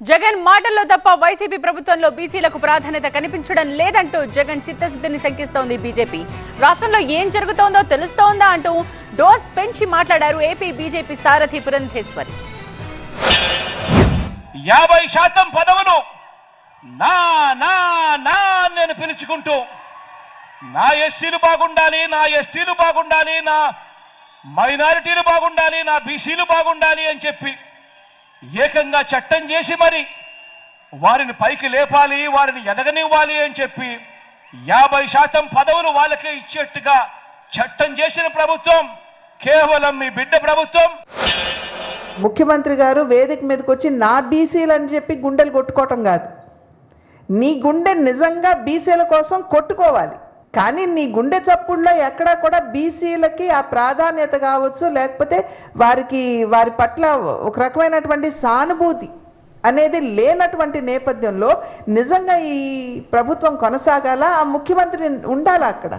జగన్ మాటల్లో తప్ప వైసీపీ ప్రభుత్వంలో బీసీలకు ప్రాధాన్యత కనిపించడం లేదంటూ జగన్ చిత్తశుద్ధిని శంకిస్తోంది బీజేపీ. రాష్ట్రంలో ఏం జరుగుతోందో తెలుస్తోందా అంటూ డోస్ పెంచి మాట్లాడారు ఏపీ బీజేపీ సారథి పురంధేశ్వరి. 50% పదవులు నా నా నా నేను పిలుచుకుంటూ నా ఎస్సీలు బాగుండాలి, నా ఎస్టీలు బాగుండాలి, నా మైనారిటీలు బాగుండాలి, నా బీసీలు బాగుండాలి అని చెప్పి ఏకంగా చట్టం చేసి మరి వారిని పైకి లేపాలి, వారిని ఎదగనివ్వాలి అని చెప్పి 50% పదవులు వాళ్ళకే ఇచ్చేట్టుగా చట్టం చేసిన ప్రభుత్వం కేవలం మీ బిడ్డ ప్రభుత్వం. ముఖ్యమంత్రి గారు వేదిక మీదకి వచ్చి నా బీసీలు అని చెప్పి గుండెలు కొట్టుకోవటం కాదు, నీ గుండె నిజంగా బీసీల కోసం కొట్టుకోవాలి. కానీ నీ గుండె చప్పుడులో ఎక్కడా కూడా బీసీలకి ఆ ప్రాధాన్యత కావచ్చు, లేకపోతే వారి పట్ల ఒక రకమైనటువంటి సానుభూతి అనేది లేనటువంటి నేపథ్యంలో నిజంగా ఈ ప్రభుత్వం కొనసాగాల, ఆ ముఖ్యమంత్రి ఉండాలా అక్కడ.